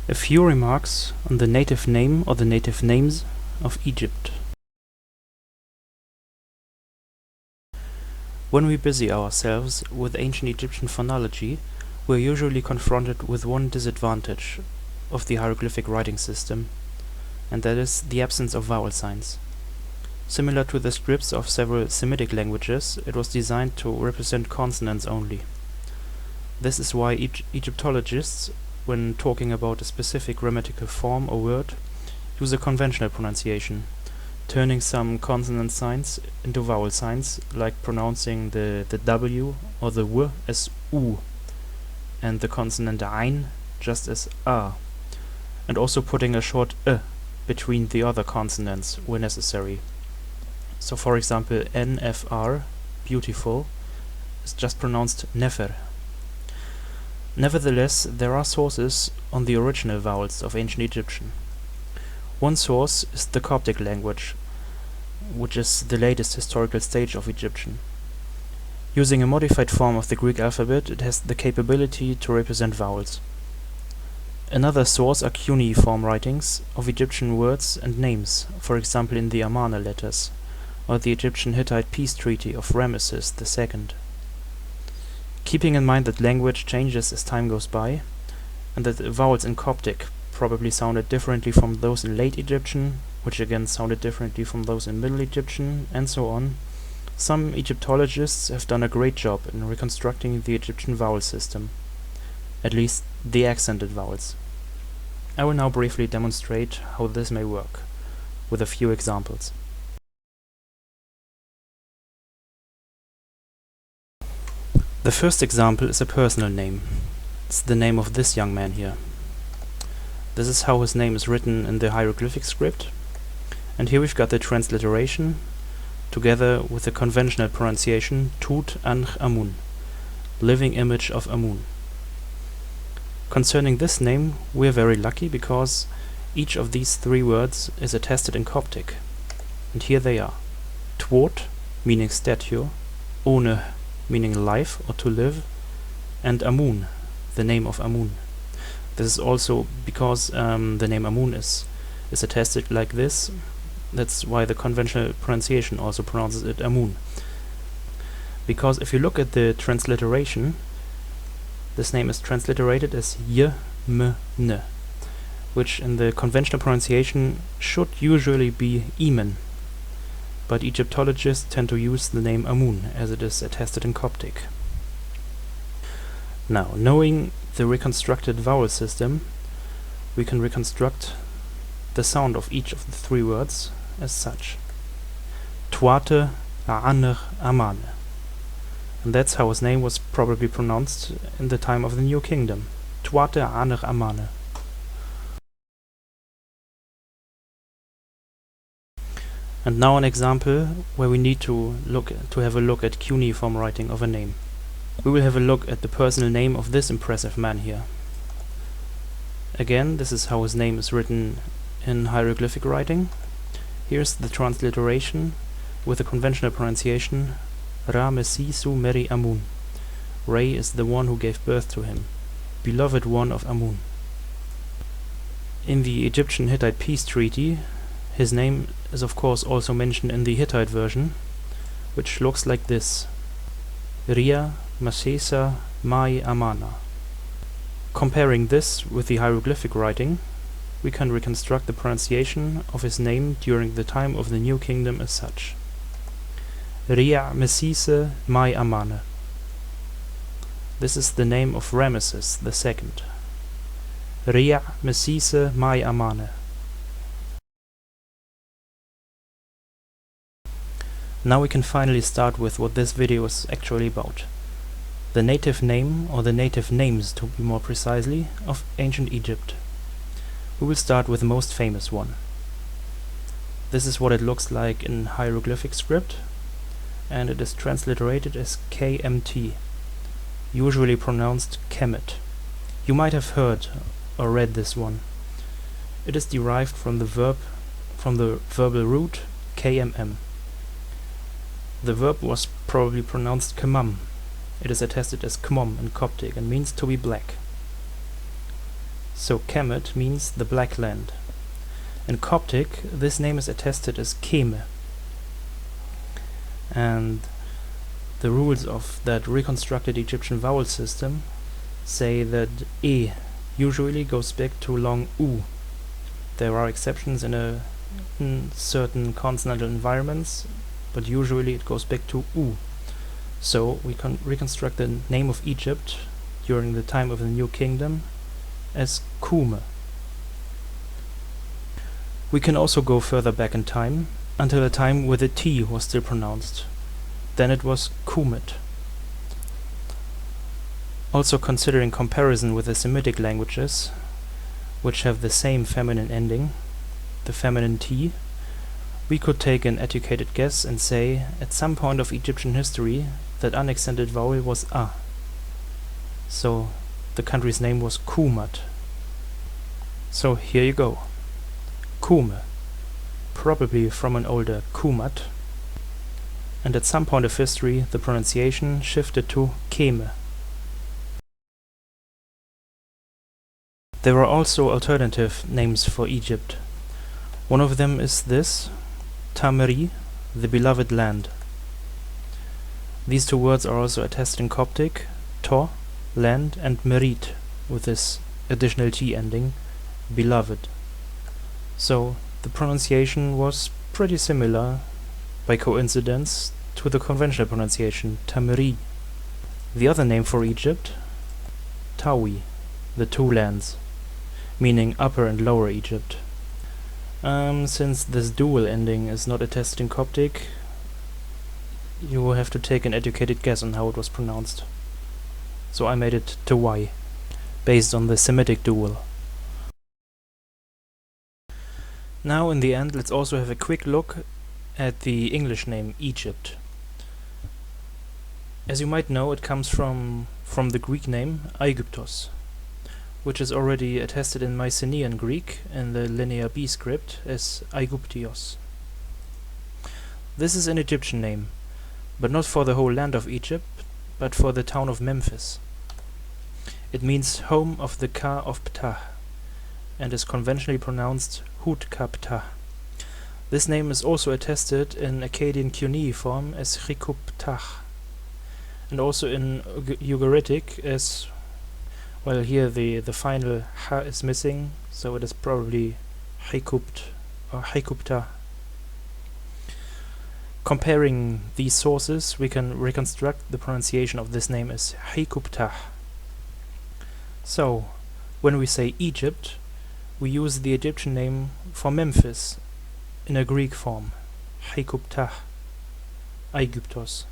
A few remarks on the native name or the native names of Egypt. When we busy ourselves with ancient Egyptian phonology, we are usually confronted with one disadvantage of the hieroglyphic writing system, and that is the absence of vowel signs. Similar to the scripts of several Semitic languages, it was designed to represent consonants only. This is why Egyptologists, when talking about a specific grammatical form or word, use a conventional pronunciation, turning some consonant signs into vowel signs, like pronouncing the W or the W as U, and the consonant Ein just as A, and also putting a short between the other consonants where necessary. So for example, NFR, beautiful, is just pronounced Nefer. Nevertheless, there are sources on the original vowels of ancient Egyptian. One source is the Coptic language, which is the latest historical stage of Egyptian. Using a modified form of the Greek alphabet, it has the capability to represent vowels. Another source are cuneiform writings of Egyptian words and names, for example in the Amarna letters, or the Egyptian-Hittite peace treaty of Ramesses II. Keeping in mind that language changes as time goes by, and that the vowels in Coptic probably sounded differently from those in late Egyptian, which again sounded differently from those in Middle Egyptian, and so on, some Egyptologists have done a great job in reconstructing the Egyptian vowel system, at least the accented vowels. I will now briefly demonstrate how this may work, with a few examples. The first example is a personal name. It's the name of this young man here. This is how his name is written in the hieroglyphic script, and here we've got the transliteration together with the conventional pronunciation Tut Ankh Amun, living image of Amun. Concerning this name, we are very lucky because each of these three words is attested in Coptic, and here they are. Twot, meaning statue, One, meaning life or to live, and Amun, the name of Amun. This is also because the name Amun is attested like this. That's why the conventional pronunciation also pronounces it Amun. Because if you look at the transliteration, this name is transliterated as Y-M-N, which in the conventional pronunciation should usually be Imen. But Egyptologists tend to use the name Amun as it is attested in Coptic. Now, knowing the reconstructed vowel system, we can reconstruct the sound of each of the three words as such. Twate A'anr Amane. And that's how his name was probably pronounced in the time of the New Kingdom. Twate A'anr Amane. And now an example where we need to have a look at cuneiform writing of a name. We will have a look at the personal name of this impressive man here. Again, this is how his name is written in hieroglyphic writing. Here's the transliteration with the conventional pronunciation Ra-Mesisu Meri Amun. Re is the one who gave birth to him, beloved one of Amun. In the Egyptian-Hittite peace treaty, his name is of course also mentioned in the Hittite version, which looks like this: Ria Masesa Mai Amana. Comparing this with the hieroglyphic writing, we can reconstruct the pronunciation of his name during the time of the New Kingdom as such. Ria Mesise Mai Amane. This is the name of Ramesses II. Ria Mesise Mai Amane. Now we can finally start with what this video is actually about. The native name, or the native names to be more precisely, of ancient Egypt. We will start with the most famous one. This is what it looks like in hieroglyphic script, and it is transliterated as km.t, usually pronounced Kemet. You might have heard or read this one. It is derived from the verbal root kmm. The verb was probably pronounced kmam. It is attested as kmom in Coptic and means to be black. So Kemet means the black land. In Coptic, this name is attested as Kême. And the rules of that reconstructed Egyptian vowel system say that E usually goes back to long U. There are exceptions in certain consonantal environments, but usually it goes back to U. So we can reconstruct the name of Egypt during the time of the New Kingdom as Kûme. We can also go further back in time, until a time where the T was still pronounced. Then it was Kúmat. Also considering comparison with the Semitic languages, which have the same feminine ending, the feminine T, we could take an educated guess and say, at some point of Egyptian history, that unaccented vowel was A. So the country's name was Kúmat. So here you go. Kûme, probably from an older Kúmat, and at some point of history the pronunciation shifted to Kême. There are also alternative names for Egypt. One of them is this, Tamri, the beloved land. These two words are also attested in Coptic, to, land, and merit, with this additional T ending, beloved. So the pronunciation was pretty similar, by coincidence, to the conventional pronunciation, Tamri. The other name for Egypt, Tawi, the two lands, meaning Upper and Lower Egypt. Since this dual ending is not attested in Coptic, you will have to take an educated guess on how it was pronounced. So I made it Tawai, based on the Semitic dual. Now in the end, let's also have a quick look at the English name Egypt. As you might know, it comes from the Greek name Aegyptos, which is already attested in Mycenaean Greek in the Linear B script as Aegyptios. This is an Egyptian name, but not for the whole land of Egypt, but for the town of Memphis. It means home of the Ka of Ptah, and is conventionally pronounced Hut-Ka-Ptah. This name is also attested in Akkadian cuneiform as Rikub-Ptah, and also in Ugaritic as, well, here the final ha is missing, so it is probably Hikubt or Hikubta. Comparing these sources, we can reconstruct the pronunciation of this name as Hikubtah. So, when we say Egypt, we use the Egyptian name for Memphis in a Greek form, Hikubtah, Aegyptos.